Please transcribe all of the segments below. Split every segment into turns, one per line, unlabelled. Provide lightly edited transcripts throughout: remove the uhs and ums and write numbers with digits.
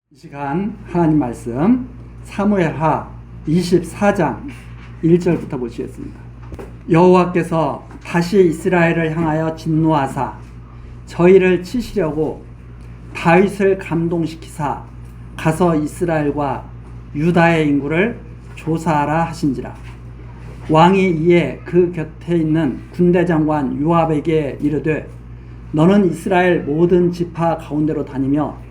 이 시간 하나님 말씀 사무엘하 24장 1절부터 보시겠습니다. 여호와께서 다시 이스라엘을 향하여 진노하사 저희를 치시려고 다윗을 감동시키사 가서 이스라엘과 유다의 인구를 조사하라 하신지라. 왕이 이에 그 곁에 있는 군대장관 요압에게 이르되 너는 이스라엘 모든 지파 가운데로 다니며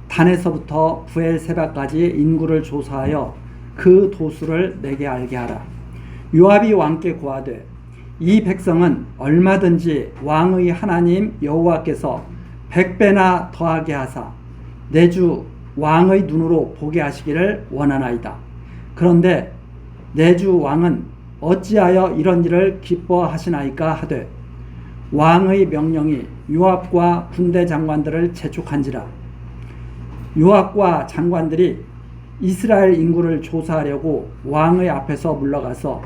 단에서부터 브엘세바까지 인구를 조사하여 그 도수를 내게 알게 하라. 요압이 왕께 고하되 이 백성은 얼마든지 왕의 하나님 여호와께서 100배나 더하게 하사 내 주 왕의 눈으로 보게 하시기를 원하나이다. 그런데 내 주 왕은 어찌하여 이런 일을 기뻐하시나이까 하되 왕의 명령이 요압과 군대 장관들을 재촉한지라. 요압과 장관들이 이스라엘 인구를 조사하려고 왕의 앞에서 물러가서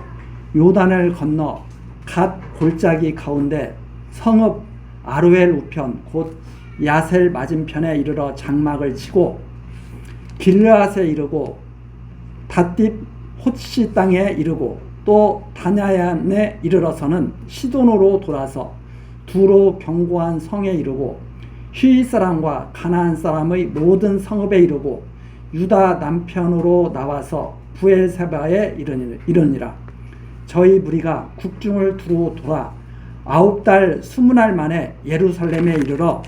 요단을 건너 갓 골짜기 가운데 성읍 아로엘 우편 곧 야셀 맞은편에 이르러 장막을 치고 길르앗에 이르고 닷딥 홑시 땅에 이르고 또 다냐얀에 이르러서는 시돈으로 돌아서 두로 견고한 성에 이르고 휘 사람과 가나안 사람의 모든 성읍에 이르고 유다 남편으로 나와서 브엘세바에 이르니라. 저희 무리가 국중을 두루 돌아 9달 20날 만에 예루살렘에 이르러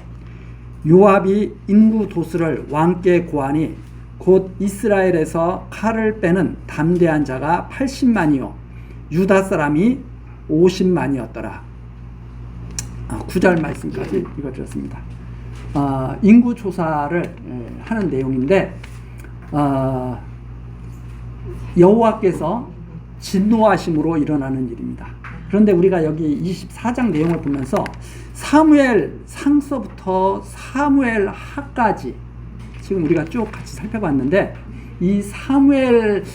요압이 인구 도수를 왕께 고하니 곧 이스라엘에서 칼을 빼는 담대한 자가 80만이요 유다 사람이 50만이었더라. 9절 말씀까지 읽어드렸습니다. 인구 조사를 하는 내용인데 여호와께서 진노하심으로 일어나는 일입니다. 그런데 우리가 여기 24장 내용을 보면서 사무엘 상서부터 사무엘 하까지 지금 우리가 쭉 같이 살펴봤는데 이 사무엘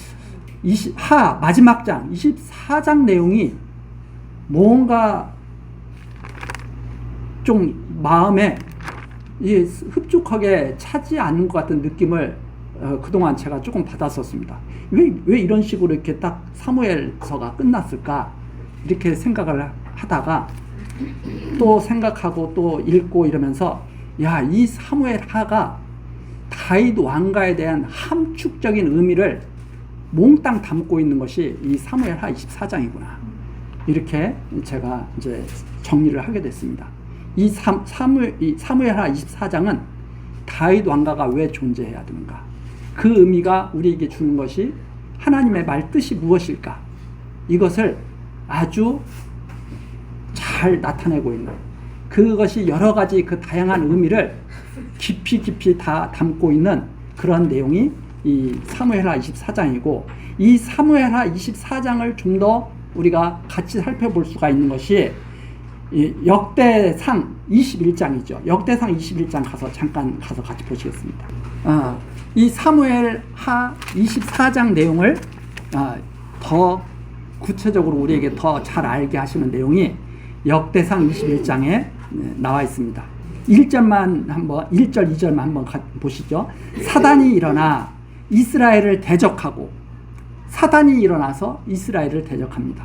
하 마지막 장 24장 내용이 뭔가 좀 마음에 흡족하게 차지 않는 것 같은 느낌을 그동안 제가 조금 받았었습니다. 왜 이런 식으로 이렇게 딱 사무엘서가 끝났을까 이렇게 생각을 하다가 또 생각하고 또 읽고 이러면서 이 사무엘 하가 다윗 왕가에 대한 함축적인 의미를 몽땅 담고 있는 것이 이 사무엘 하 24장이구나 이렇게 제가 이제 정리를 하게 됐습니다. 이 사무엘하 24장은 다윗 왕가가 왜 존재해야 되는가? 그 의미가 우리에게 주는 것이 하나님의 말 뜻이 무엇일까? 이것을 아주 잘 나타내고 있는 그것이 여러 가지 그 다양한 의미를 깊이 다 담고 있는 그런 내용이 이 사무엘하 24장이고 이 사무엘하 24장을 좀 더 우리가 같이 살펴볼 수가 있는 것이 역대상 21장이죠. 역대상 21장 잠깐 가서 같이 보시겠습니다. 이 사무엘하 24장 내용을 더 구체적으로 우리에게 더 잘 알게 하시는 내용이 역대상 21장에 나와 있습니다. 1절만 한번 1절 2절만 한번 보시죠. 사단이 일어나 이스라엘을 대적하고 사단이 일어나서 이스라엘을 대적합니다.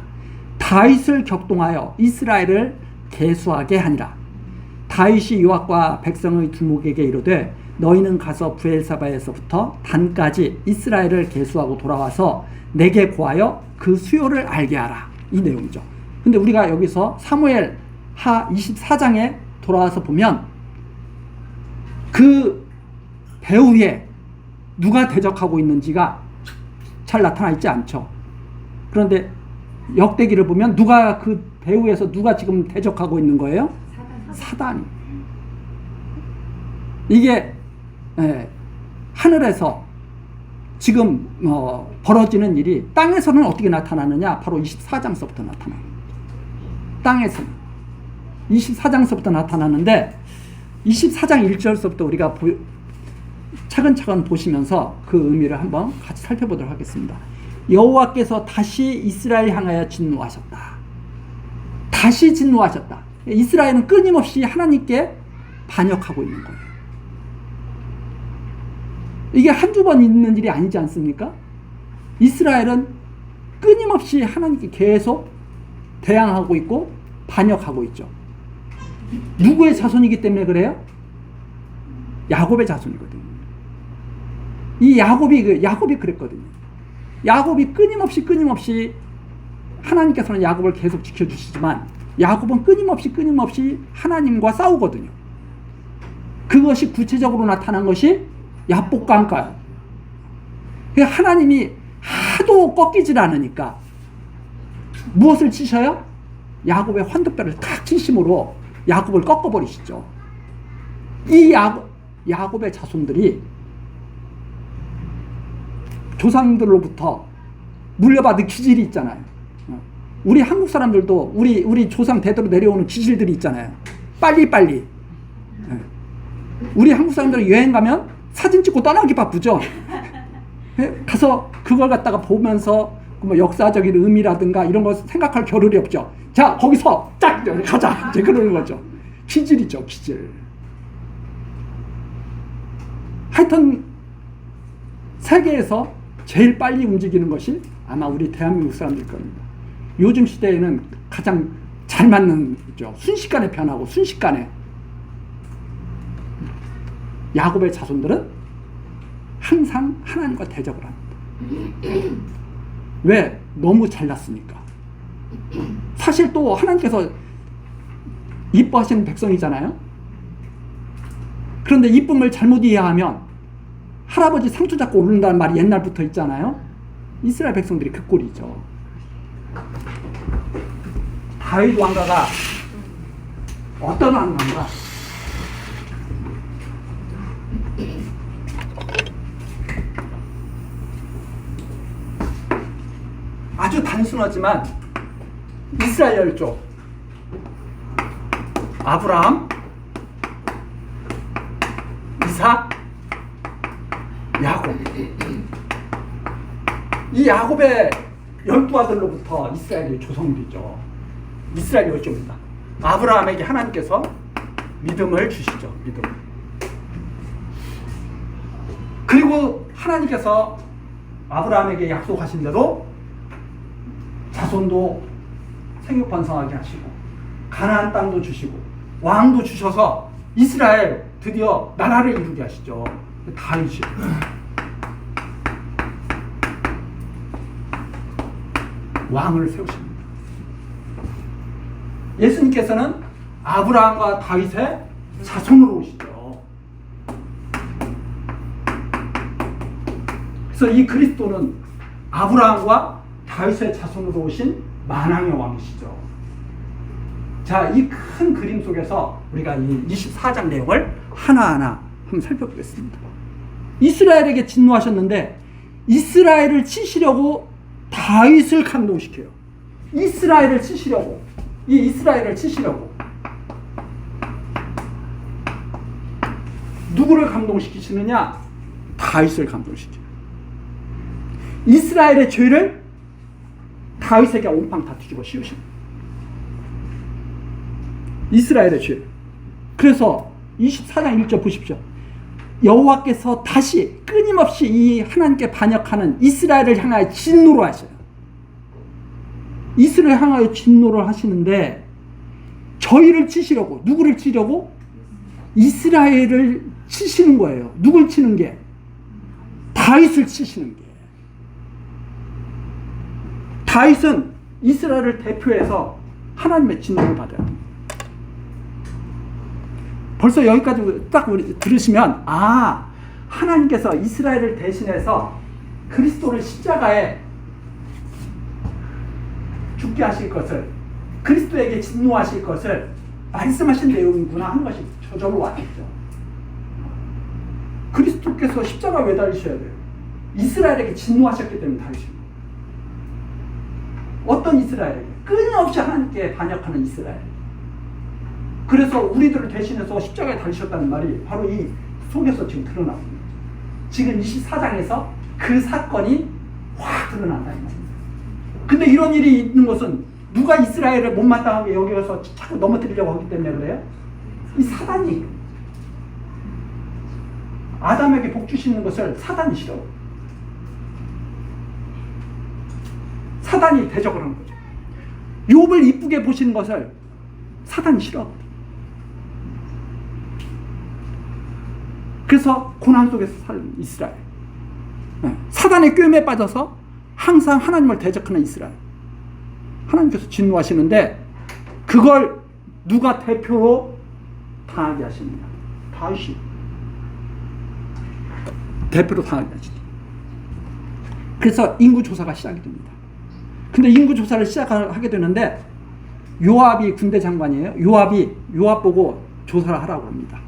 다윗을 격동하여 이스라엘을 계수하게 하니라. 다윗이 요압과 백성의 두목에게 이르되 너희는 가서 브엘세바에서부터 단까지 이스라엘을 계수하고 돌아와서 내게 고하여 그 수요를 알게 하라. 이 내용이죠. 근데 우리가 여기서 사무엘 하 24장에 돌아와서 보면 그 배후에 누가 대적하고 있는지가 잘 나타나 있지 않죠. 그런데 역대기를 보면 누가 그 배후에서 누가 지금 대적하고 있는 거예요? 사단이. 이게 하늘에서 지금 벌어지는 일이 땅에서는 어떻게 나타나느냐? 바로 24장서부터 나타나요. 땅에서는 24장서부터 나타나는데 24장 1절서부터 우리가 차근차근 보시면서 그 의미를 한번 같이 살펴보도록 하겠습니다. 여호와께서 다시 이스라엘 향하여 진노하셨다. 다시 진노하셨다. 이스라엘은 끊임없이 하나님께 반역하고 있는 거예요. 이게 한두 번 있는 일이 아니지 않습니까? 이스라엘은 끊임없이 하나님께 계속 대항하고 있고 반역하고 있죠. 누구의 자손이기 때문에 그래요? 야곱의 자손이거든요. 이 야곱이 그랬거든요. 야곱이 끊임없이 하나님께서는 야곱을 계속 지켜주시지만 야곱은 끊임없이 하나님과 싸우거든요. 그것이 구체적으로 나타난 것이 야복강가요. 하나님이 하도 꺾이질 않으니까 무엇을 치셔요? 야곱의 환도뼈를 탁 치심으로 야곱을 꺾어버리시죠. 이 야곱의 자손들이 조상들로부터 물려받은 기질이 있잖아요. 우리 한국 사람들도 우리 조상 대대로 내려오는 기질들이 있잖아요. 빨리. 우리 한국 사람들은 여행 가면 사진 찍고 떠나기 바쁘죠. 가서 그걸 갖다가 보면서 뭐 역사적인 의미라든가 이런 거 생각할 겨를이 없죠. 자, 거기서 딱 가자. 이제 그러는 거죠. 기질이죠, 기질. 하여튼 세계에서 제일 빨리 움직이는 것이 아마 우리 대한민국 사람들 겁니다. 요즘 시대에는 가장 잘 맞는 거죠. 순식간에 변하고 순식간에. 야곱의 자손들은 항상 하나님과 대적을 합니다. 왜? 너무 잘났으니까. 사실 또 하나님께서 이뻐하시는 백성이잖아요. 그런데 이쁨을 잘못 이해하면 할아버지 상투 잡고 오른다는 말이 옛날부터 있잖아요. 이스라엘 백성들이 그 꼴이죠. 다윗 왕가가 어떤 왕가인가? 아주 단순하지만 이스라엘 열조 아브라함, 이삭, 야곱. 이 야곱의 12아들로부터 이스라엘이 조성되죠. 이스라엘 열조입니다. 아브라함에게 하나님께서 믿음을 주시죠. 믿음. 그리고 하나님께서 아브라함에게 약속하신 대로 자손도 생육번성하게 하시고 가나안 땅도 주시고 왕도 주셔서 이스라엘 드디어 나라를 이루게 하시죠. 다윗이 왕을 세우십니다. 예수님께서는 아브라함과 다윗의 자손으로 오시죠. 그래서 이 그리스도는 아브라함과 다윗의 자손으로 오신 만왕의 왕이시죠. 자, 이 큰 그림 속에서 우리가 이 24장 내용을 하나하나 한번 살펴보겠습니다. 이스라엘에게 진노하셨는데 이스라엘을 치시려고 다윗을 감동시켜요. 이스라엘을 치시려고. 누구를 감동시키시느냐? 다윗을 감동시켜요. 이스라엘의 죄를 다윗에게 온팡 다 뒤집어 씌우십니다. 이스라엘의 죄. 그래서 24장 1절 보십시오. 여호와께서 다시 끊임없이 이 하나님께 반역하는 이스라엘을 향하여 진노를 하셔요. 이스라엘을 향하여 진노를 하시는데 저희를 치시려고, 누구를 치려고? 이스라엘을 치시는 거예요. 누굴 치는 게? 다윗을 치시는 게. 다윗은 이스라엘을 대표해서 하나님의 진노를 받아야 합니다. 벌써 여기까지 딱 우리 들으시면 하나님께서 이스라엘을 대신해서 그리스도를 십자가에 죽게 하실 것을, 그리스도에게 진노하실 것을 말씀하신 내용이구나 하는 것이 저절로 와닿죠. 그리스도께서 십자가에 왜 달리셔야 돼요? 이스라엘에게 진노하셨기 때문에 달리십니다. 어떤 이스라엘에게? 끊임없이 하나님께 반역하는 이스라엘. 그래서 우리들을 대신해서 십자가에 달리셨다는 말이 바로 이 속에서 지금 드러나고 있는 거죠. 지금 24장에서 그 사건이 확 드러난다는 말입니다. 근데 이런 일이 있는 것은 누가 이스라엘을 못마땅하게 여기서 자꾸 넘어뜨리려고 하기 때문에 그래요? 이 사단이. 아담에게 복 주시는 것을 사단이 싫어요. 사단이 대적을 하는 거죠. 욥을 이쁘게 보시는 것을 사단이 싫어하거든요. 그래서 고난 속에서 사는 이스라엘, 사단의 꾀임에 빠져서 항상 하나님을 대적하는 이스라엘, 하나님께서 진노하시는데 그걸 누가 대표로 당하게 하시느냐? 다윗이 대표로 당하게 하시죠. 그래서 인구조사가 시작이 됩니다. 근데 인구조사를 시작하게 되는데 요압이 군대 장관이에요. 요압 보고 조사를 하라고 합니다.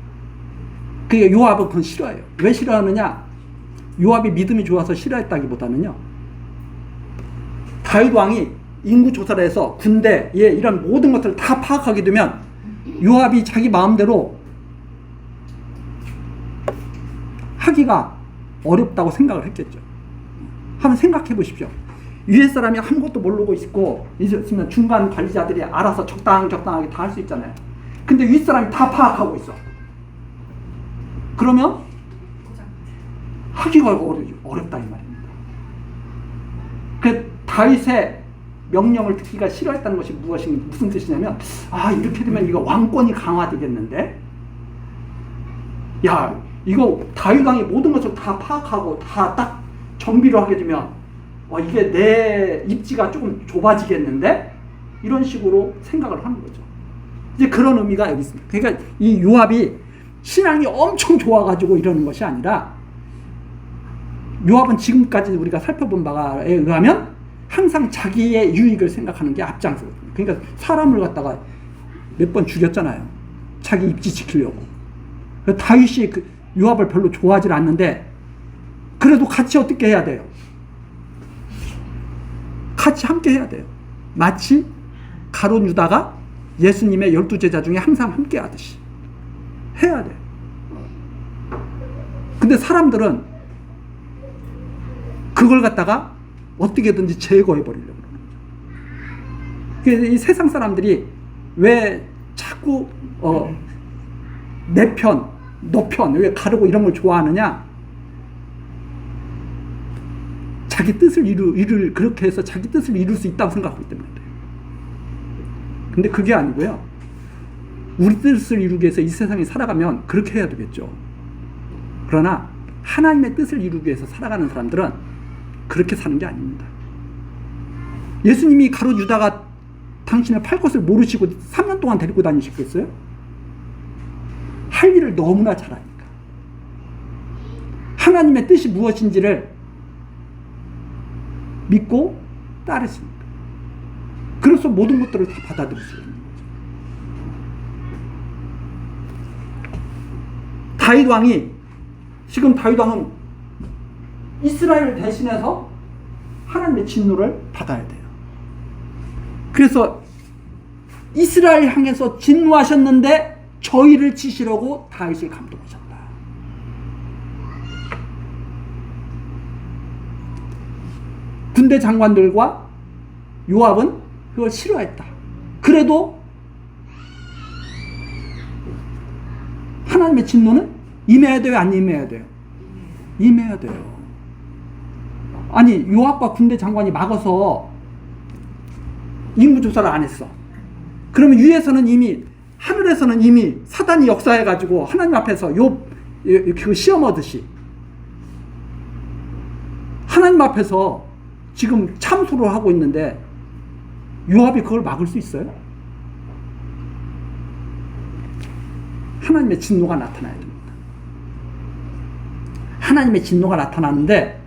그게 요압은 그건 싫어해요. 왜 싫어하느냐? 요압이 믿음이 좋아서 싫어했다기보다는요, 다윗 왕이 인구조사를 해서 군대에 이런 모든 것들을 다 파악하게 되면 요압이 자기 마음대로 하기가 어렵다고 생각을 했겠죠. 한번 생각해 보십시오. 위에 사람이 아무것도 모르고 있고 있으면 중간 관리자들이 알아서 적당하게 다 할 수 있잖아요. 근데 윗 사람이 다 파악하고 있어. 그러면 하기가 어렵다 이 말입니다. 그 다윗의 명령을 듣기가 싫어했다는 것이 무슨 뜻이냐면, 이렇게 되면 이거 왕권이 강화되겠는데, 야 이거 다윗 왕이 모든 것을 다 파악하고 다 딱 정비를 하게 되면 이게 내 입지가 조금 좁아지겠는데, 이런 식으로 생각을 하는 거죠. 이제 그런 의미가 여기 있습니다. 그러니까 이 요압이 신앙이 엄청 좋아가지고 이러는 것이 아니라, 요압은 지금까지 우리가 살펴본 바에 의하면 항상 자기의 유익을 생각하는 게 앞장서거든요. 그러니까 사람을 갖다가 몇 번 죽였잖아요. 자기 입지 지키려고. 다윗이 요압을 별로 좋아하지 않는데, 그래도 같이 어떻게 해야 돼요? 같이 함께 해야 돼요. 마치 가룟 유다가 예수님의 12제자 중에 항상 함께 하듯이 해야 돼요. 근데 사람들은 그걸 갖다가 어떻게든지 제거해 버리려고 그러는 거죠. 이 세상 사람들이 왜 자꾸 내 편, 너 편, 왜 가르고 이런 걸 좋아하느냐? 자기 뜻을 그렇게 해서 자기 뜻을 이룰 수 있다고 생각하기 때문에 그래요. 근데 그게 아니고요. 우리 뜻을 이루기 위해서 이 세상에 살아가면 그렇게 해야 되겠죠. 그러나 하나님의 뜻을 이루기 위해서 살아가는 사람들은 그렇게 사는 게 아닙니다. 예수님이 가룟 유다가 당신을 팔 것을 모르시고 3년 동안 데리고 다니셨겠어요? 할 일을 너무나 잘하니까. 하나님의 뜻이 무엇인지를 믿고 따르십니다. 그래서 모든 것들을 다 받아들일 수 있는 거죠. 다윗 왕은 이스라엘을 대신해서 하나님의 진노를 받아야 돼요. 그래서 이스라엘 향해서 진노하셨는데 저희를 치시려고 다윗을 감동하셨다. 군대 장관들과 요압은 그걸 싫어했다. 그래도 하나님의 진노는 임해야 돼요, 안 임해야 돼요? 임해야 돼요. 아니, 요압과 군대 장관이 막아서 인구조사를 안 했어. 그러면 하늘에서는 이미 사단이 역사해가지고 하나님 앞에서 그 시험 얻듯이 하나님 앞에서 지금 참소를 하고 있는데 요압이 그걸 막을 수 있어요? 하나님의 진노가 나타나야 됩니다. 하나님의 진노가 나타나는데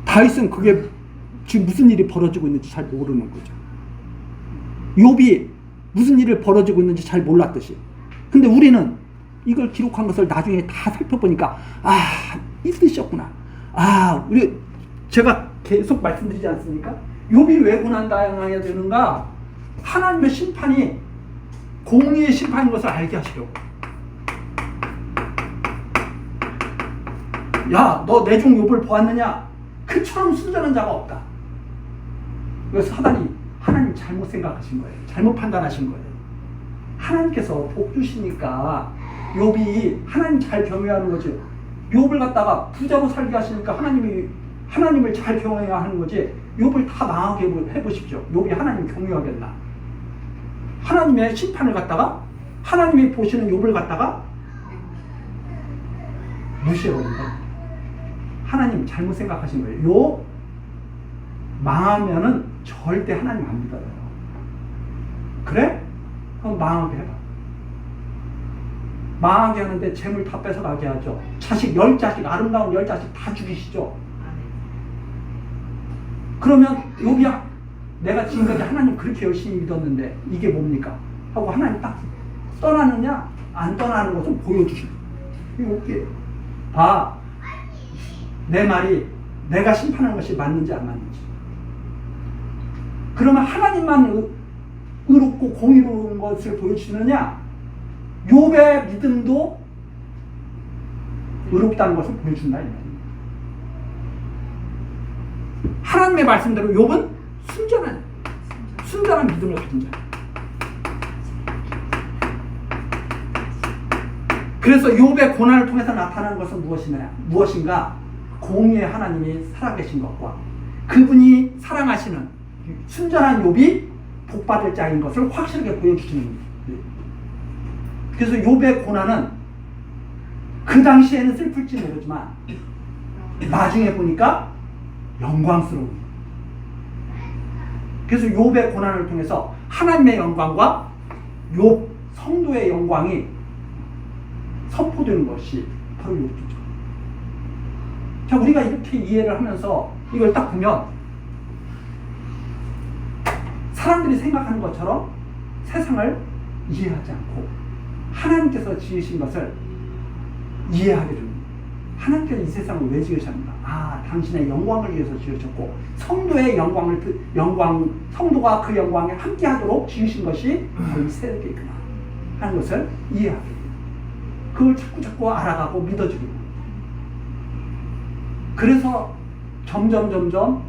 다윗은 그게 지금 무슨 일이 벌어지고 있는지 잘 모르는 거죠. 욥이 무슨 일이 벌어지고 있는지 잘 몰랐듯이. 근데 우리는 이걸 기록한 것을 나중에 다 살펴보니까 이 뜻이었구나. 제가 계속 말씀드리지 않습니까? 욥이 왜 고난당해야 되는가? 하나님의 심판이 공의의 심판인 것을 알게 하시려고. 야, 너 내 종 욥을 보았느냐? 그처럼 순전한 자가 없다. 그래서 사단이 하나님 잘못 생각하신 거예요. 잘못 판단하신 거예요. 하나님께서 복 주시니까 욥이 하나님 잘 경외하는 거죠. 욥을 갖다가 부자로 살게 하시니까 하나님을 잘 경외해야 하는 거지. 욥을 다 망하게 해보십시오. 욥이 하나님 경외하겠나? 하나님의 심판을 갖다가 하나님이 보시는 욥을 갖다가 무시해버린 거예요. 하나님 잘못 생각하신 거예요. 욥 망하면은 절대 하나님 안 믿어요. 그래? 그럼 망하게 해봐. 망하게 하는데 재물 다 뺏어가게 하죠. 자식 10자식, 아름다운 10자식 다 죽이시죠. 그러면 욥이야, 내가 지금까지 하나님 그렇게 열심히 믿었는데 이게 뭡니까? 하고 하나님 딱 떠나느냐 안 떠나는 것을 보여주시는 거예요. 이게 어깨예요. 봐, 내 말이 내가 심판하는 것이 맞는지 안 맞는지. 그러면 하나님만 의롭고 공의로운 것을 보여주시느냐, 욥의 믿음도 의롭다는 것을 보여준다 이 말입니다. 하나님의 말씀대로 욥은 순전한 믿음을 가진 자예요. 그래서 욥의 고난을 통해서 나타나는 것은 무엇인가? 공의의 하나님이 살아계신 것과 그분이 사랑하시는 순전한 욥이 복받을 자인 것을 확실하게 보여주시는 겁니다. 그래서 욥의 고난은 그 당시에는 슬플지 모르지만 나중에 보니까 영광스러운. 그래서 욥의 고난을 통해서 하나님의 영광과 욥 성도의 영광이 선포되는 것이 바로 욥이죠. 자, 우리가 이렇게 이해를 하면서 이걸 딱 보면 사람들이 생각하는 것처럼 세상을 이해하지 않고 하나님께서 지으신 것을 이해하게 됩니다. 하나님께서 이 세상을 왜 지으셨는가? 아, 당신의 영광을 위해서 지으셨고 성도의 성도가 그 영광에 함께하도록 지으신 것이 바로 이 세계구나 하는 것을 이해하게 됩니다. 그걸 자꾸 알아가고 믿어주게 됩니다. 그래서 점점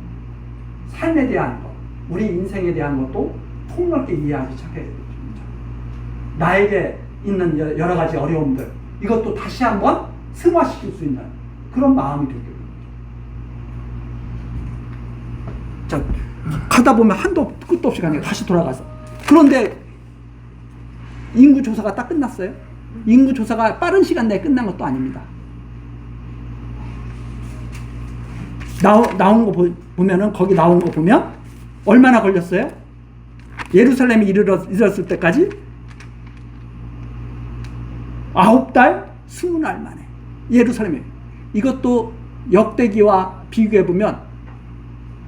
삶에 대한 것, 우리 인생에 대한 것도 폭넓게 이해하기 시작해야 됩니다. 나에게 있는 여러 가지 어려움들, 이것도 다시 한번 승화시킬 수 있는 그런 마음이 되게 됩니다. 자, 가다 보면 한도 끝도 없이 가네요. 다시 돌아가서. 그런데 인구조사가 딱 끝났어요. 인구조사가 빠른 시간 내에 끝난 것도 아닙니다. 나온 거 보면은, 거기 나온 거 보면 얼마나 걸렸어요? 예루살렘에 이르렀을 때까지 9달 20날 만에 예루살렘에. 이것도 역대기와 비교해보면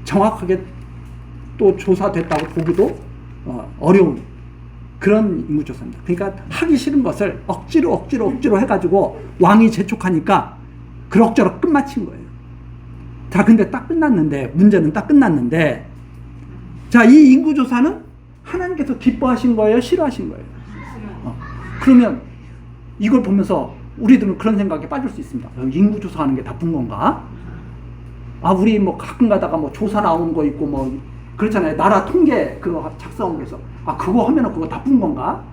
정확하게 또 조사됐다고 보기도 어려운 그런 인구조사입니다. 그러니까 하기 싫은 것을 억지로 해가지고 왕이 재촉하니까 그럭저럭 끝마친 거예요. 자, 근데 딱 끝났는데, 문제는 딱 끝났는데, 자, 이 인구조사는 하나님께서 기뻐하신 거예요? 싫어하신 거예요? 그러면 이걸 보면서 우리들은 그런 생각에 빠질 수 있습니다. 인구조사하는 게 나쁜 건가? 아, 우리 뭐 가끔 가다가 뭐 조사 나오는 거 있고 뭐 그렇잖아요. 나라 통계 그거 작성하기 위해서. 아, 그거 하면은 그거 나쁜 건가?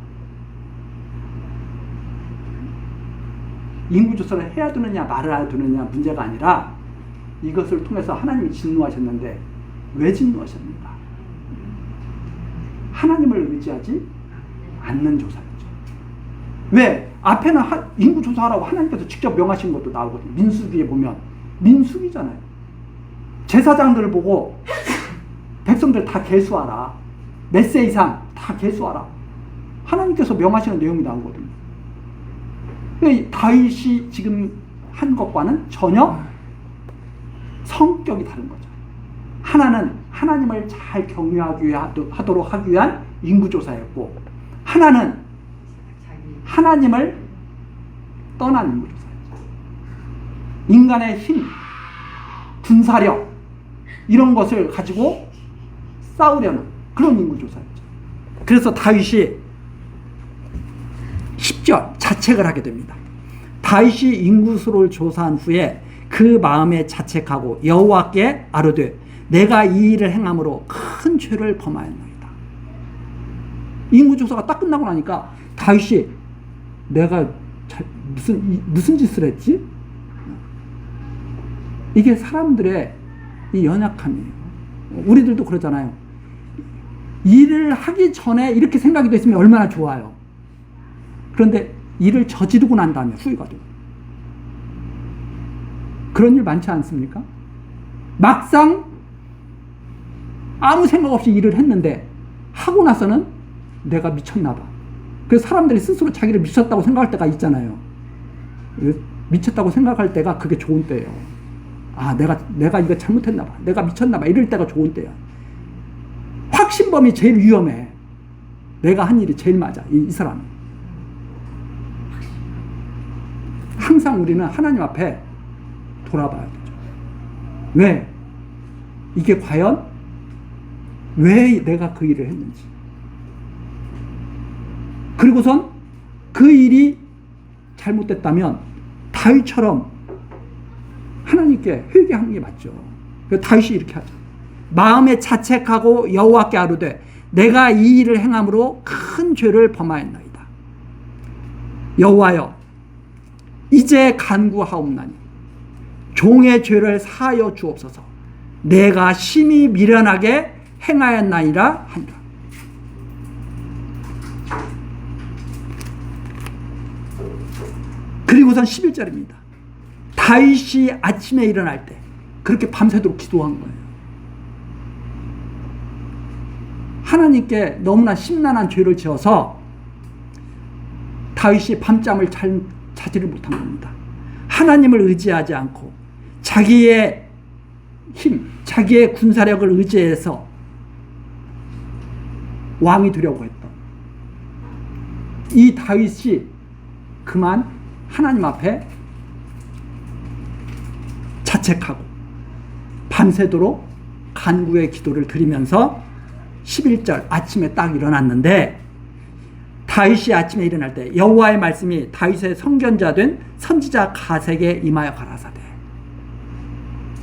인구조사를 해야 되느냐 말아야 되느냐 문제가 아니라 이것을 통해서 하나님이 진노하셨는데 왜 진노하셨는가? 하나님을 의지하지 않는 조사였죠. 왜? 앞에는 인구조사하라고 하나님께서 직접 명하신 것도 나오거든요. 민수기에 보면 민수기잖아요. 제사장들을 보고 백성들 다 계수하라. 몇 세 이상 다 계수하라. 하나님께서 명하시는 내용이 나오거든요. 다윗이 지금 한 것과는 전혀 성격이 다른 거죠. 하나는 하나님을 잘 경외하도록 하기 위한 인구조사였고, 하나는 하나님을 떠난 인구조사였죠. 인간의 힘, 군사력 이런 것을 가지고 싸우려는 그런 인구조사였죠. 그래서 다윗이 10절 자책을 하게 됩니다. 다윗이 인구수를 조사한 후에 그 마음에 자책하고 여호와께 아뢰되 내가 이 일을 행함으로 큰 죄를 범하였나이다. 인구조사가 딱 끝나고 나니까 다윗이 내가 무슨 짓을 했지? 이게 사람들의 이 연약함이에요. 우리들도 그러잖아요. 일을 하기 전에 이렇게 생각이 됐으면 얼마나 좋아요. 그런데 일을 저지르고 난 다음에 후회가 돼요. 그런 일 많지 않습니까? 막상 아무 생각 없이 일을 했는데 하고 나서는 내가 미쳤나 봐. 그래서 사람들이 스스로 자기를 미쳤다고 생각할 때가 있잖아요. 미쳤다고 생각할 때가 그게 좋은 때예요. 아, 내가 이거 잘못했나 봐. 내가 미쳤나 봐. 이럴 때가 좋은 때야. 확신범이 제일 위험해. 내가 한 일이 제일 맞아. 이 사람은. 항상 우리는 하나님 앞에 돌아봐야 되죠. 왜? 이게 과연 왜 내가 그 일을 했는지. 그리고선 그 일이 잘못됐다면 다윗처럼 하나님께 회개하는 게 맞죠. 그래서 다윗이 이렇게 하죠. 마음에 자책하고 여호와께 아뢰되 내가 이 일을 행함으로 큰 죄를 범하였나이다. 여호와여 이제 간구하옵나니 종의 죄를 사하여 주옵소서. 내가 심히 미련하게 행하였나이다 하니라. 그리고선 11절입니다. 다윗이 아침에 일어날 때 그렇게 밤새도록 기도한 거예요. 하나님께 너무나 심란한 죄를 지어서 다윗이 밤잠을 자지를 못한 겁니다. 하나님을 의지하지 않고 자기의 힘, 자기의 군사력을 의지해서 왕이 되려고 했던 이 다윗이 그만 하나님 앞에 자책하고 밤새도록 간구의 기도를 드리면서 11절 아침에 딱 일어났는데 다윗이 아침에 일어날 때 여호와의 말씀이 다윗의 선견자 된 선지자 갓에게 임하여 가라사대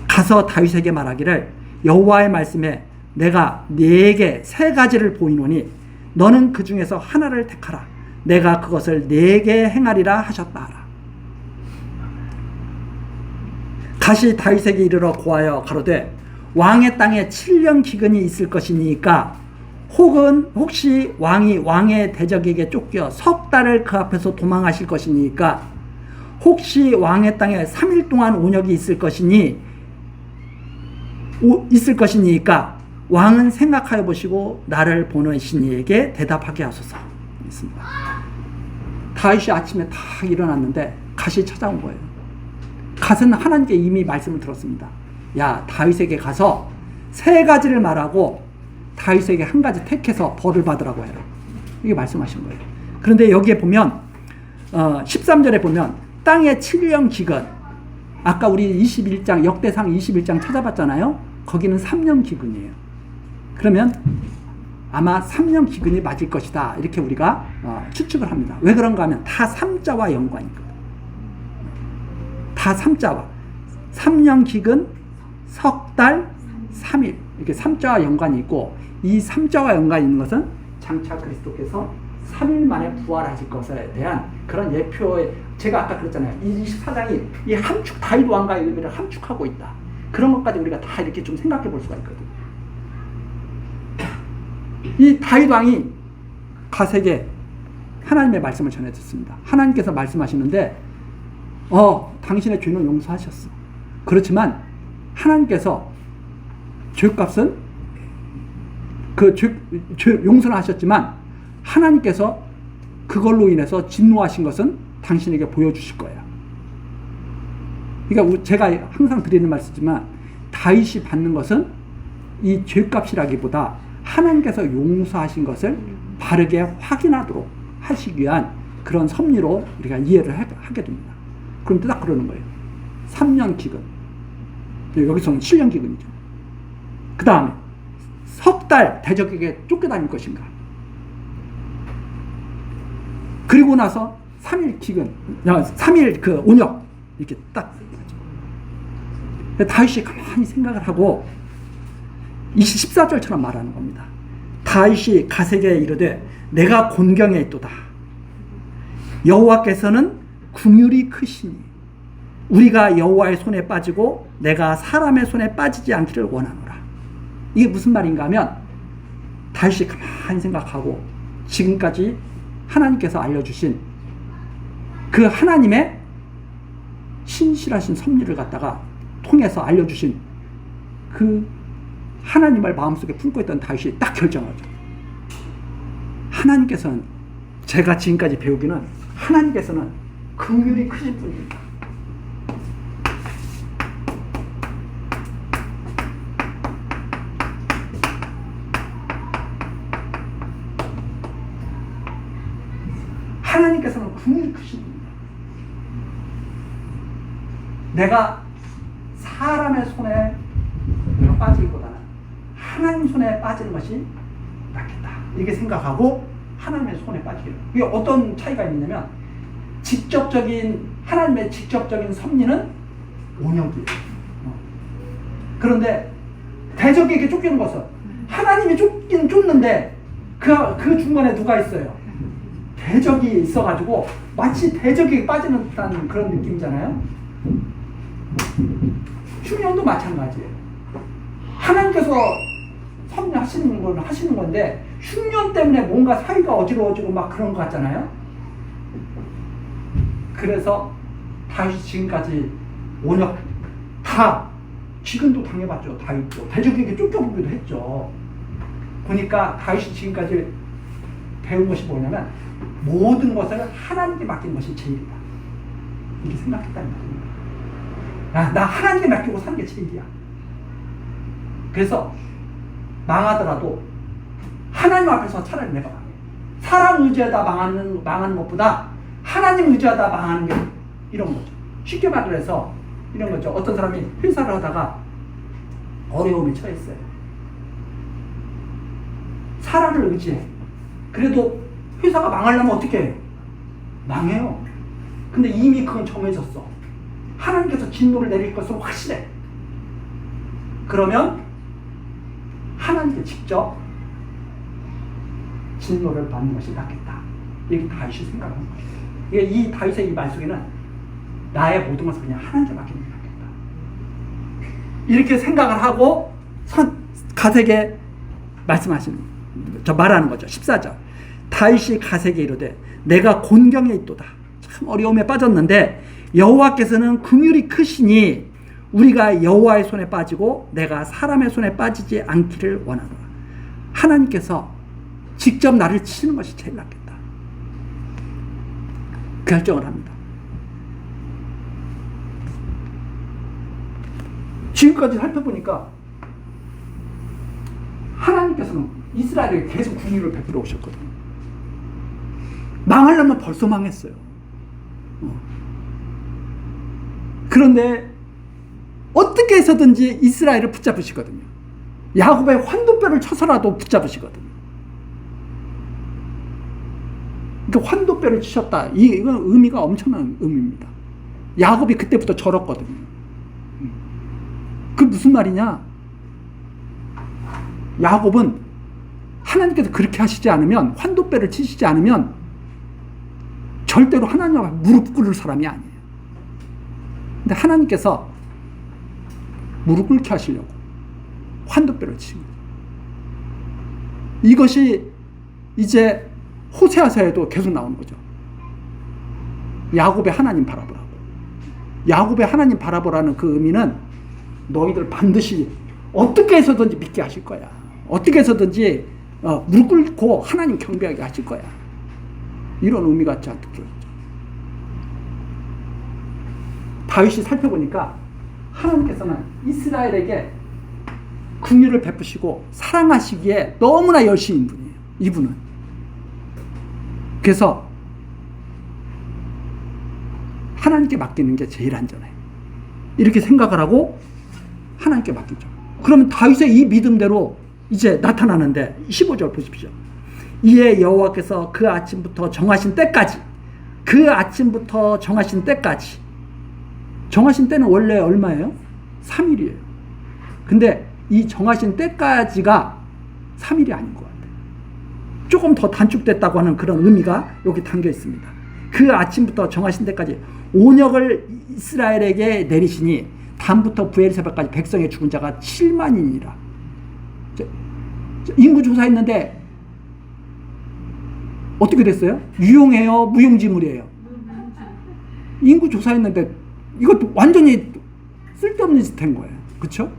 가서 다윗에게 말하기를 여호와의 말씀에 내가 네게 세 가지를 보이노니 너는 그 중에서 하나를 택하라. 내가 그것을 네게 행하리라 하셨다 하라. 다시 다윗에게 이르러 고하여 가로되 왕의 땅에 7년 기근이 있을 것이니까 혹시 왕이 왕의 대적에게 쫓겨 석 달을 그 앞에서 도망하실 것이니까 혹시 왕의 땅에 3일 동안 온역이 있을 것이니까 왕은 생각하여 보시고 나를 보내신 이에게 대답하게 하소서. 있습니다. 다윗이 아침에 다 일어났는데 갓이 찾아온 거예요. 갓은 하나님께 이미 말씀을 들었습니다. 야, 다윗에게 가서 세 가지를 말하고 다윗에게 한 가지 택해서 벌을 받으라고 해요. 이게 말씀하신 거예요. 그런데 여기에 보면 13절에 보면 땅의 7년 기근, 아까 우리 21장 역대상 21장 찾아봤잖아요. 거기는 3년 기근이에요. 그러면 아마 3년 기근이 맞을 것이다 이렇게 우리가 추측을 합니다. 왜 그런가 하면 다 3자와 연관이 있거든요. 다 3자와 3년 기근, 석 달, 3일 이렇게 3자와 연관이 있고 이 3자와 연관이 있는 것은 장차 그리스도께서 3일 만에 부활하실 것에 대한 그런 예표에 제가 아까 그랬잖아요. 이 24장이 이 함축 다윗 왕가의 의미를 함축하고 있다. 그런 것까지 우리가 다 이렇게 좀 생각해 볼 수가 있거든요. 이 다윗 왕이 갓에게 하나님의 말씀을 전해 듣습니다. 하나님께서 말씀하시는데 당신의 죄는 용서하셨어. 그렇지만 하나님께서 죄값은 용서는 하셨지만 하나님께서 그걸로 인해서 진노하신 것은 당신에게 보여주실 거예요. 그러니까 제가 항상 드리는 말씀이지만 다윗이 받는 것은 이 죄값이라기보다 하나님께서 용서하신 것을 바르게 확인하도록 하시기 위한 그런 섭리로 우리가 이해를 하게 됩니다. 그럼 딱 그러는 거예요. 3년 기근. 여기서는 7년 기근이죠. 그 다음에 석 달 대적에게 쫓겨다닐 것인가. 그리고 나서 3일 기근, 3일 그 온역 이렇게 딱 다윗이 가만히 생각을 하고 14절처럼 말하는 겁니다. 다윗이 갓에게 이르되 내가 곤경에 있도다. 여호와께서는 긍휼이 크시니 우리가 여호와의 손에 빠지고 내가 사람의 손에 빠지지 않기를 원하노라. 이게 무슨 말인가 하면 다시 가만히 생각하고 지금까지 하나님께서 알려주신 그 하나님의 신실하신 섭리를 갖다가 통해서 알려주신 그 하나님을 마음속에 품고 있던 다윗이 딱 결정하죠. 하나님께서는, 제가 지금까지 배우기는 하나님께서는 긍휼이 크신 분입니다. 하나님께서는 긍휼이 크신 분입니다. 내가 사람의 손에 빠지기보다는 하나님 손에 빠지는 것이 낫겠다, 이렇게 생각하고 하나님의 손에 빠지기를. 이게 어떤 차이가 있냐면 하나님의 직접적인 섭리는 온역이에요. 그런데 대적에게 쫓기는 것은 하나님이 쫓기는 쫓는데 그 중간에 누가 있어요? 대적이 있어가지고 마치 대적에게 빠지는 듯한 그런 느낌이잖아요. 흉년도 마찬가지예요. 하나님께서 섭리하시는 건 하시는 건데 흉년 때문에 뭔가 사이가 어지러워지고 막 그런 것 같잖아요. 그래서 다윗이 지금까지 온역 다 지금도 당해봤죠. 다윗도 대적에게 쫓겨보기도 했죠. 보니까 다윗이 지금까지 배운 것이 뭐냐면 모든 것을 하나님께 맡기는 것이 제일이다, 이렇게 생각했다는 거예요. 나 하나님께 맡기고 사는 게 제일이야. 그래서 망하더라도 하나님 앞에서 차라리 내가 망해. 사람 의지하다 망하는 것보다 하나님 의지하다 망하는 게 이런 거죠. 쉽게 말해서 이런 거죠. 어떤 사람이 회사를 하다가 어려움에 처했어요. 사람을 의지해. 그래도 회사가 망하려면 어떻게 해요? 망해요. 근데 이미 그건 정해졌어. 하나님께서 진노를 내릴 것은 확실해. 그러면 하나님께 직접 진노를 받는 것이 낫겠다, 이렇게 다윗이 생각하는 거예요. 이 다윗의 이 말 속에는 나의 모든 것을 그냥 하나님께 맡기는 게 낫겠다, 이렇게 생각을 하고 가세게 말하는 거죠. 14절. 다윗이 가세게 이르되 내가 곤경에 있도다. 참 어려움에 빠졌는데 여호와께서는 긍휼이 크시니 우리가 여호와의 손에 빠지고 내가 사람의 손에 빠지지 않기를 원하노라. 하나님께서 직접 나를 치는 것이 제일 낫겠다, 결정을 합니다. 지금까지 살펴보니까 하나님께서는 이스라엘에게 계속 긍휼을 베풀어 오셨거든요. 망하려면 벌써 망했어요. 그런데 어떻게 해서든지 이스라엘을 붙잡으시거든요. 야곱의 환도뼈를 쳐서라도 붙잡으시거든요. 그러니까 환도뼈를 치셨다, 이건 의미가 엄청난 의미입니다. 야곱이 그때부터 절었거든요. 그 무슨 말이냐? 야곱은 하나님께서 그렇게 하시지 않으면, 환도뼈를 치시지 않으면 절대로 하나님 앞에 무릎 꿇을 사람이 아니에요. 근데 하나님께서 무릎 꿇게 하시려고 환도뼈를 치신 거예요. 이것이 이제 호세아서에도 계속 나오는 거죠. 야곱의 하나님 바라보라고. 야곱의 하나님 바라보라는 그 의미는 너희들 반드시 어떻게 해서든지 믿게 하실 거야. 어떻게 해서든지 무릎 꿇고 하나님 경배하게 하실 거야. 이런 의미가 잔뜩 들어있죠. 다윗이 살펴보니까 하나님께서는 이스라엘에게 긍휼을 베푸시고 사랑하시기에 너무나 열심인 분이에요. 이분은. 그래서 하나님께 맡기는 게 제일 안전해, 이렇게 생각을 하고 하나님께 맡기죠. 그러면 다윗의 이 믿음대로 이제 나타나는데 15절 보십시오. 이에 여호와께서 그 아침부터 정하신 때까지, 정하신 때는 원래 얼마예요? 3일이에요. 근데 이 정하신 때까지가 3일이 아닌 것 같아요. 조금 더 단축됐다고 하는 그런 의미가 여기 담겨 있습니다. 그 아침부터 정하신 때까지 온역을 이스라엘에게 내리시니 단부터 부엘세바까지 백성의 죽은 자가 7만이니라. 인구 조사했는데 어떻게 됐어요? 유용해요? 무용지물이에요? 인구 조사했는데 이것도 완전히 쓸데없는 짓 한 거예요. 그렇죠?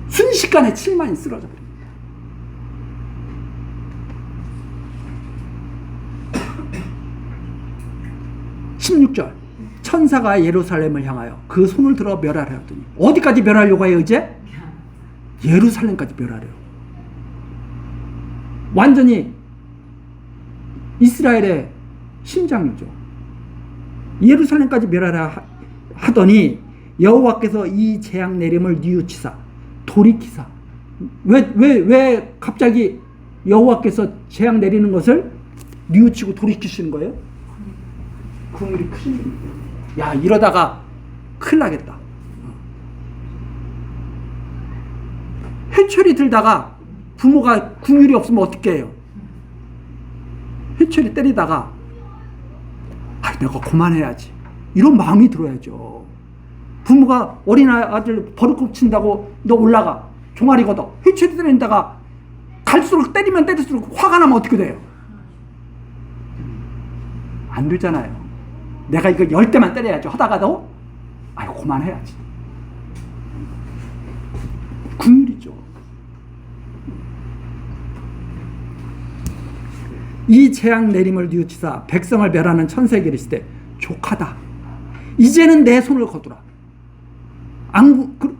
순식간에 7만이 쓰러져 버립니다. 16절 천사가 예루살렘을 향하여 그 손을 들어 멸하려 하더니 어디까지 멸하려고 해요 이제? 예루살렘까지 멸하려고. 완전히 이스라엘의 심장이죠. 예루살렘까지 멸하려 하더니 여호와께서 이 재앙 내림을 뉘우치사 돌이키사. 왜 갑자기 여호와께서 재앙 내리는 것을 뉘우치고 돌이키시는 거예요? 국물이 크신 분이에요. 야, 이러다가 큰일 나겠다. 회초리 들다가 부모가 국률이 없으면 어떻게 해요? 회초리 때리다가 내가 그만해야지 이런 마음이 들어야죠. 부모가 어린 아들 버릇 친다고 너 올라가 종아리 걷어 회초리 때린다가 갈수록 때리면 때릴수록 화가 나면 어떻게 돼요? 안 되잖아요. 내가 이거 10대만 때려야지 하다가도 그만해야지. 국률이죠. 이 재앙 내림을 뉘우치사 백성을 멸하는 천사에게 이르시되 족하다. 이제는 내 손을 거두라.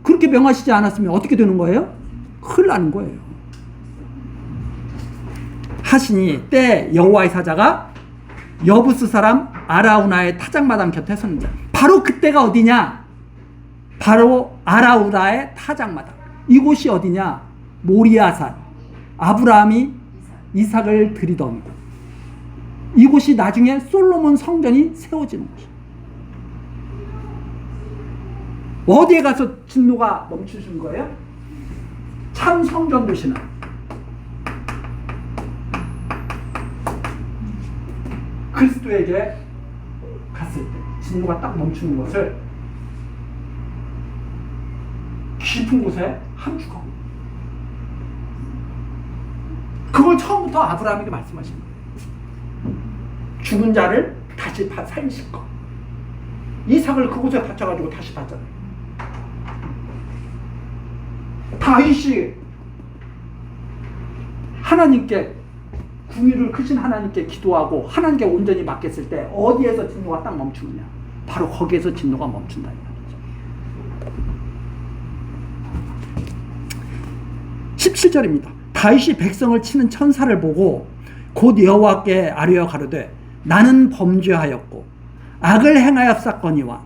그렇게 명하시지 않았으면 어떻게 되는 거예요? 큰일 나는 거예요. 하시니 때 여호와의 사자가 여부스 사람 아라우나의 타작마당 곁에 섰는데 바로 그때가 어디냐? 바로 아라우나의 타작마당. 이곳이 어디냐? 모리아산. 아브라함이 이삭을 드리던 곳. 이곳이 나중에 솔로몬 성전이 세워지는 곳이에요. 어디에 가서 진노가 멈추신 거예요? 참 성전 되시는 그리스도에게 갔을 때 진노가 딱 멈추는 것을 깊은 곳에 함축하고 그걸 처음부터 아브라함에게 말씀하신 거예요. 죽은 자를 다시 살리실 것. 이삭을 그곳에 바쳐가지고 다시 봤잖아요. 다윗이 하나님께 궁유를 크신 하나님께 기도하고 하나님께 온전히 맡겼을 때 어디에서 진노가 딱 멈추느냐? 바로 거기에서 진노가 멈춘다 이 말이죠. 17절입니다. 다윗이 백성을 치는 천사를 보고 곧 여호와께 아뢰어 가로되 나는 범죄하였고 악을 행하였사거니와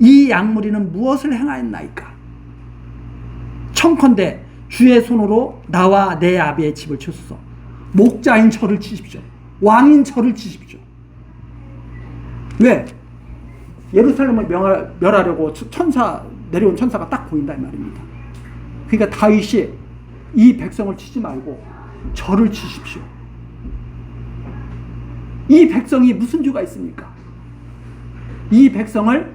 이 양무리는 무엇을 행하였나이까? 청컨대 주의 손으로 나와 내 아비의 집을 치소서. 목자인 저를 치십시오. 왕인 저를 치십시오. 왜? 예루살렘을 멸하려고 내려온 천사가 딱 보인다 이 말입니다. 그러니까 다윗이 이 백성을 치지 말고 저를 치십시오. 이 백성이 무슨 죄가 있습니까? 이 백성을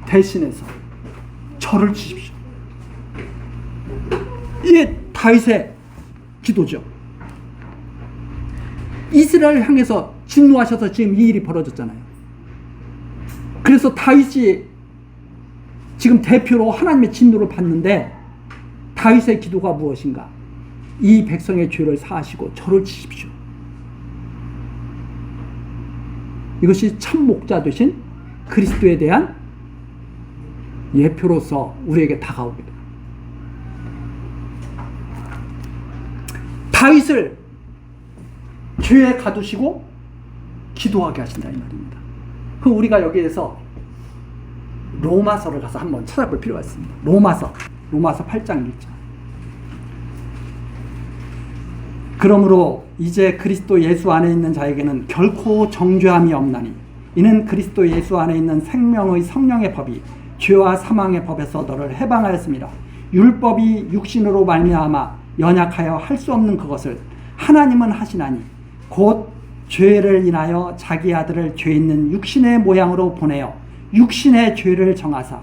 대신해서 저를 치십시오. 이게 다윗의 기도죠. 이스라엘 향해서 진노하셔서 지금 이 일이 벌어졌잖아요. 그래서 다윗이 지금 대표로 하나님의 진노를 받는데 다윗의 기도가 무엇인가? 이 백성의 죄를 사하시고 저를 치십시오. 이것이 참 목자 되신 그리스도에 대한 예표로서 우리에게 다가오게 됩니다. 다윗을 죄에 가두시고 기도하게 하신다 이 말입니다. 그럼 우리가 여기에서 로마서를 가서 한번 찾아볼 필요가 있습니다. 로마서 8장 1절. 그러므로 이제 그리스도 예수 안에 있는 자에게는 결코 정죄함이 없나니 이는 그리스도 예수 안에 있는 생명의 성령의 법이 죄와 사망의 법에서 너를 해방하였습니다. 율법이 육신으로 말미암아 연약하여 할 수 없는 그것을 하나님은 하시나니 곧 죄를 인하여 자기 아들을 죄 있는 육신의 모양으로 보내어 육신의 죄를 정하사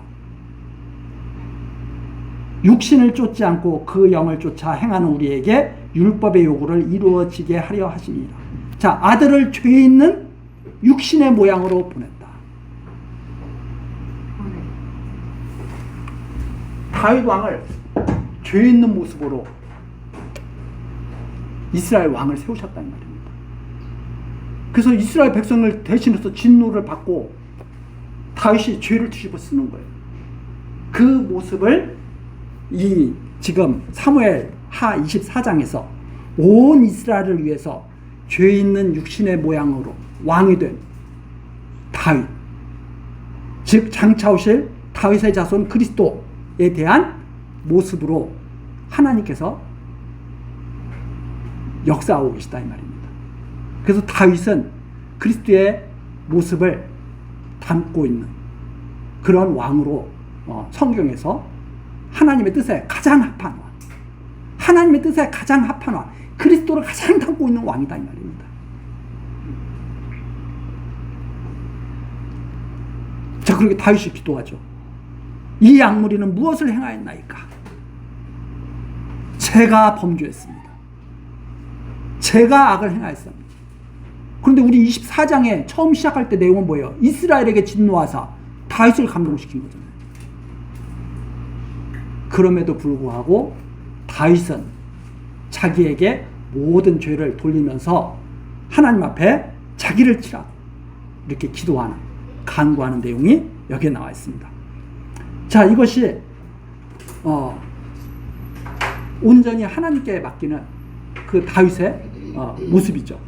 육신을 쫓지 않고 그 영을 쫓아 행하는 우리에게 율법의 요구를 이루어지게 하려 하시니라. 자, 아들을 죄 있는 육신의 모양으로 보냈다. 다윗 왕을 죄 있는 모습으로 이스라엘 왕을 세우셨다는 말입니다. 그래서 이스라엘 백성을 대신해서 진노를 받고 다윗이 죄를 뒤집어 쓰는 거예요. 그 모습을 이 지금 사무엘 하 24장에서 온 이스라엘을 위해서 죄 있는 육신의 모양으로 왕이 된 다윗, 즉 장차 오실 다윗의 자손 그리스도에 대한 모습으로 하나님께서 역사하고 계시다 이 말입니다. 그래서 다윗은 그리스도의 모습을 담고 있는 그런 왕으로 성경에서 하나님의 뜻에 가장 합한 왕, 하나님의 뜻에 가장 합한 왕, 그리스도를 가장 담고 있는 왕이다 이 말입니다. 자, 그렇게 다윗이 기도하죠. 이 약물이는 무엇을 행하였나이까? 제가 범죄했습니다. 제가 악을 행하였습니다. 그런데 우리 24장에 처음 시작할 때 내용은 뭐예요? 이스라엘에게 진노하사 다윗을 감동시킨 거잖아요. 그럼에도 불구하고 다윗은 자기에게 모든 죄를 돌리면서 하나님 앞에 자기를 치라고 이렇게 기도하는, 간구하는 내용이 여기에 나와 있습니다. 자, 이것이 온전히 하나님께 맡기는 그 다윗의 모습이죠.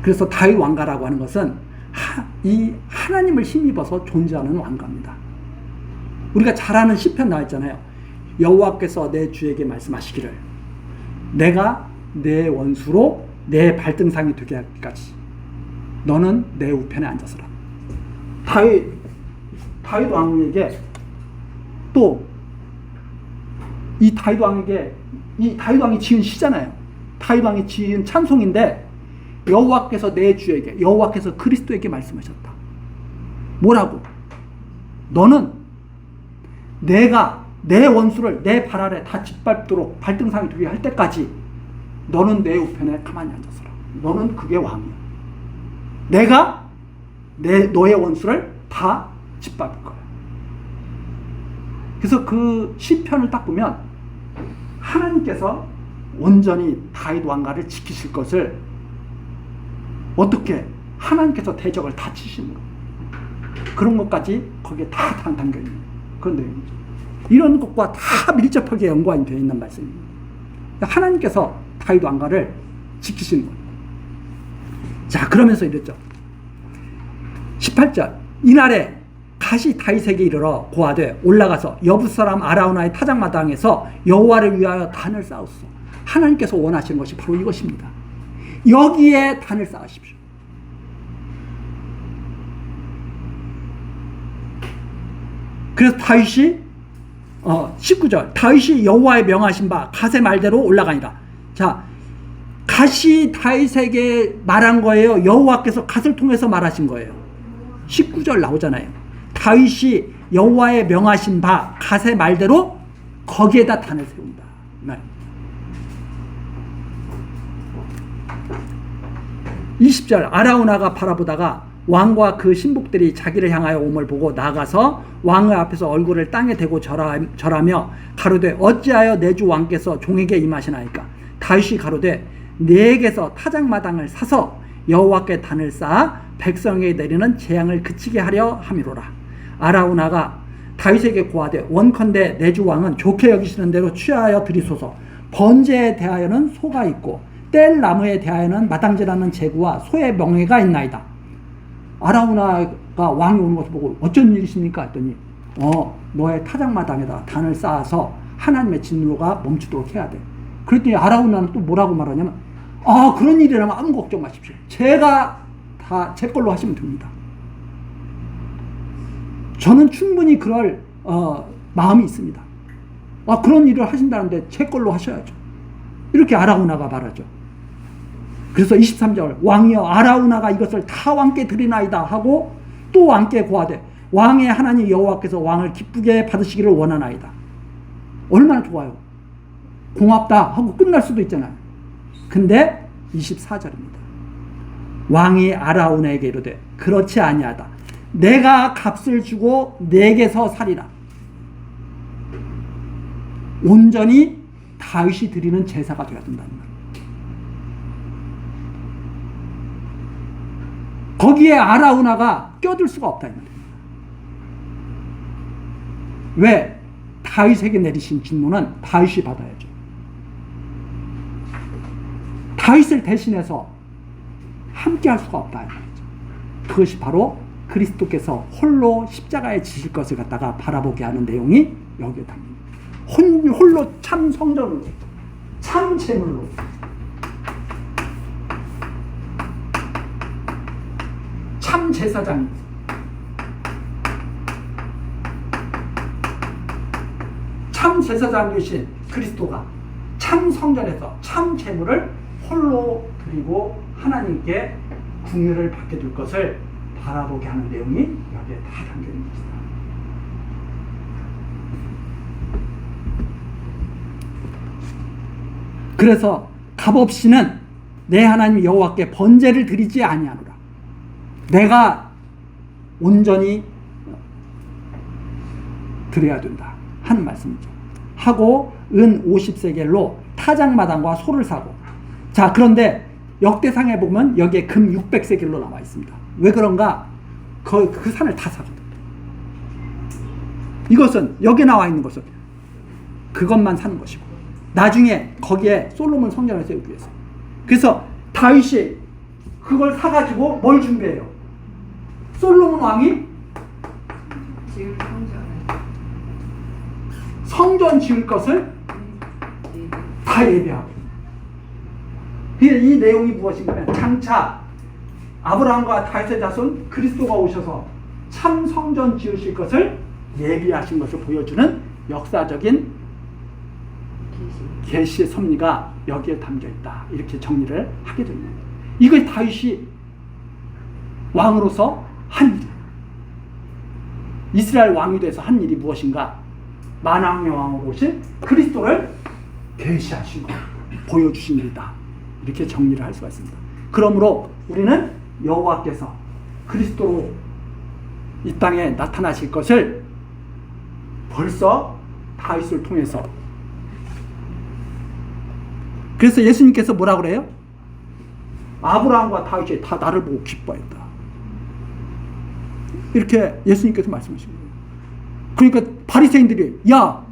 그래서 다윗 왕가라고 하는 것은 이 하나님을 힘입어서 존재하는 왕가입니다. 우리가 잘 아는 시편 나와 있잖아요. 여호와께서 내 주에게 말씀하시기를 내가 내 원수로 내 발등상이 되게 하기까지 너는 내 우편에 앉아서라. 다윗 왕에게 또 이 다윗 왕이 지은 시잖아요. 다윗 왕이 지은 찬송인데 여호와께서 내 주에게, 여호와께서 그리스도에게 말씀하셨다. 뭐라고? 너는 내가 내 원수를 내 발 아래 다 짓밟도록 발등상이 되게 할 때까지 너는 내 우편에 가만히 앉아서라. 너는 그게 왕이야. 내가 너의 원수를 다 짓밟을 거야. 그래서 그 시편을 딱 보면 하나님께서 온전히 다윗 왕가를 지키실 것을 어떻게 하나님께서 대적을 다 치시는 거, 그런 것까지 거기에 다 담겨 있는 그런 내용이죠. 이런 것과 다 밀접하게 연관이 되어 있는 말씀입니다. 하나님께서 다윗 왕가를 지키시는 거예요. 자, 그러면서 이랬죠. 18절 이날에 갓이 다윗에게 이르러 고하되 올라가서 여붓 사람 아라우나의 타작마당에서 여호와를 위하여 단을 쌓았소. 하나님께서 원하시는 것이 바로 이것입니다. 여기에 단을 쌓으십시오. 그래서 다윗이 19절 다윗이 여호와의 명하신 바 갓의 말대로 올라가니라. 자, 갓이 다윗에게 말한 거예요? 여호와께서 갓을 통해서 말하신 거예요? 19절 나오잖아요. 다윗이 여호와의 명하신 바 갓의 말대로 거기에다 단을 세운다. 20절 아라우나가 바라보다가 왕과 그 신복들이 자기를 향하여 옴을 보고 나가서 왕의 앞에서 얼굴을 땅에 대고 절하며 가로되 어찌하여 내 주 왕께서 종에게 임하시나이까. 다윗이 가로되 내게서 타작마당을 사서 여호와께 단을 쌓아 백성에게 내리는 재앙을 그치게 하려 함이로라. 아라우나가 다윗에게 고하되 원컨대 내 주 왕은 좋게 여기시는 대로 취하여 드리소서. 번제에 대하여는 소가 있고 뗄 나무에 대하여는 마당질하는 제구와 소의 명예가 있나이다. 아라우나가 왕이 오는 것을 보고 어쩐 일이십니까 했더니 너의 타작마당에다 단을 쌓아서 하나님의 진노가 멈추도록 해야 돼. 그랬더니 아라우나는 또 뭐라고 말하냐면 그런 일이라면 아무 걱정 마십시오. 제가 다 제 걸로 하시면 됩니다. 저는 충분히 그럴 마음이 있습니다. 그런 일을 하신다는데 제 걸로 하셔야죠. 이렇게 아라우나가 말하죠. 그래서 23절 왕이여 아라우나가 이것을 다 왕께 드리나이다 하고 또 왕께 고하되 왕의 하나님 여호와께서 왕을 기쁘게 받으시기를 원하나이다. 얼마나 좋아요. 고맙다 하고 끝날 수도 있잖아요. 근데 24절입니다. 왕이 아라우나에게 이르되 그렇지 아니하다. 내가 값을 주고 내게서 살이라. 온전히 다윗이 드리는 제사가 되어야 된다는 말이에요. 거기에 아라우나가 껴들 수가 없다 이 말이에요. 왜? 다윗에게 내리신 진노는 다윗이 받아야죠. 다윗을 대신해서 함께 할 수가 없다 이 말이죠. 그것이 바로 그리스도께서 홀로 십자가에 지실 것을 갖다가 바라보게 하는 내용이 여기에 담깁니다. 홀로 참 성전으로, 참 제물로, 참 제사장, 참 제사장 되신 그리스도가 참 성전에서 참 제물을 홀로 드리고 하나님께 궁유를 받게 될 것을 바라보게 하는 내용이 여기에 다 담겨 있는 것이다. 그래서 값없이는 내 하나님 여호와께 번제를 드리지 아니하노라. 내가 온전히 드려야 된다 하는 말씀이죠. 하고 은 50세겔로 타작마당과 소를 사고. 자, 그런데 역대상에 보면 여기에 금 600세겔로 나와 있습니다. 왜 그런가? 그 산을 다 사거든. 이것은 여기 나와 있는 것은 그것만 사는 것이고 나중에 거기에 솔로몬 성전을 세우기 위해서. 그래서 다윗이 그걸 사가지고 뭘 준비해요? 솔로몬 왕이 성전 지을 것을 다 예비하고. 이 내용이 무엇인가면 장차 아브라함과 다윗의 자손 그리스도가 오셔서 참 성전 지으실 것을 예비하신 것을 보여주는 역사적인 계시의 섭리가 여기에 담겨 있다. 이렇게 정리를 하게 됩니다. 이것이 다윗이 왕으로서 한 일. 이스라엘 왕이 돼서 한 일이 무엇인가? 만왕의 왕으로 오신 그리스도를 계시하신 것, 보여주신 일이다. 이렇게 정리를 할 수가 있습니다. 그러므로 우리는 여호와께서 그리스도로 이 땅에 나타나실 것을 벌써 다윗을 통해서. 그래서 예수님께서 뭐라 그래요? 아브라함과 다윗이 다 나를 보고 기뻐했다. 이렇게 예수님께서 말씀하신 거예요. 그러니까 바리새인들이 야,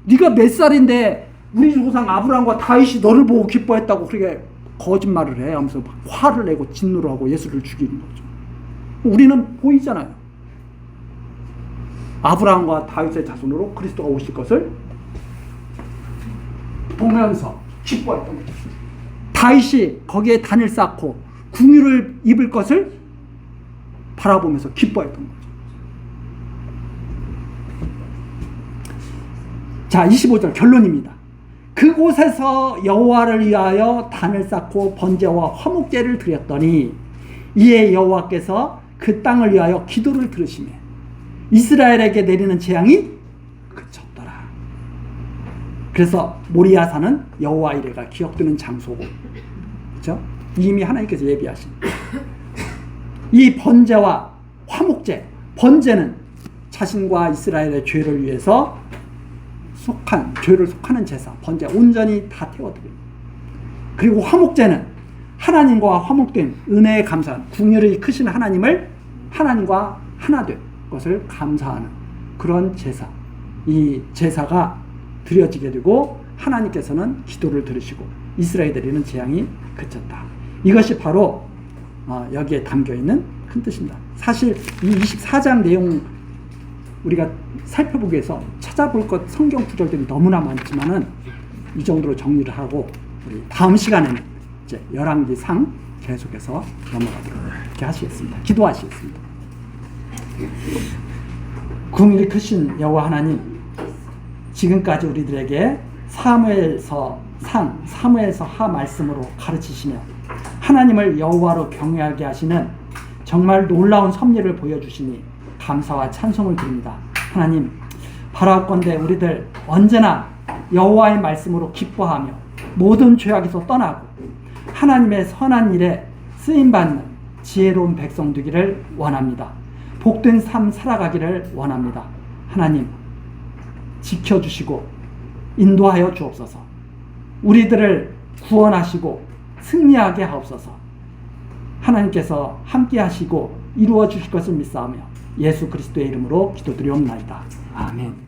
네가 몇 살인데 우리 조상 아브라함과 다윗이 너를 보고 기뻐했다고 그렇게 거짓말을 해 하면서 화를 내고 진노를 하고 예수를 죽이는 거죠. 우리는 보이잖아요. 아브라함과 다윗의 자손으로 그리스도가 오실 것을 보면서 기뻐했던 거죠. 다윗이 거기에 단을 쌓고 궁유를 입을 것을 바라보면서 기뻐했던 거죠. 자, 25절 결론입니다. 그곳에서 여호와를 위하여 단을 쌓고 번제와 화목제를 드렸더니 이에 여호와께서 그 땅을 위하여 기도를 들으시며 이스라엘에게 내리는 재앙이 그쳤더라. 그래서 모리아산은 여호와 이레가 기억되는 장소고, 그렇죠? 이미 하나님께서 예비하신 이 번제와 화목제, 번제는 자신과 이스라엘의 죄를 위해서 죄를 속하는 제사, 번제 온전히 다 태워드립니다. 그리고 화목제는 하나님과 화목된 은혜에 감사한, 궁율이 크신 하나님을 하나님과 하나 된 것을 감사하는 그런 제사. 이 제사가 드려지게 되고 하나님께서는 기도를 들으시고 이스라엘에는 재앙이 그쳤다. 이것이 바로 여기에 담겨있는 큰 뜻입니다. 사실 이 24장 내용 우리가 살펴보기 위해서 찾아볼 것 성경 구절들이 너무나 많지만은 이 정도로 정리를 하고 우리 다음 시간에는 이제 열왕기상 계속해서 넘어가도록 이렇게 하시겠습니다. 기도하시겠습니다. 궁일이 크신 여호와 하나님, 지금까지 우리들에게 사무엘서 상, 사무엘서 하 말씀으로 가르치시며 하나님을 여호와로 경외하게 하시는 정말 놀라운 섭리를 보여주시니 감사와 찬송을 드립니다. 하나님, 바라옵건대 우리들 언제나 여호와의 말씀으로 기뻐하며 모든 죄악에서 떠나고 하나님의 선한 일에 쓰임받는 지혜로운 백성 되기를 원합니다. 복된 삶 살아가기를 원합니다. 하나님, 지켜주시고 인도하여 주옵소서. 우리들을 구원하시고 승리하게 하옵소서. 하나님께서 함께 하시고 이루어 주실 것을 믿사오며 예수 그리스도의 이름으로 기도드리옵나이다. 아멘.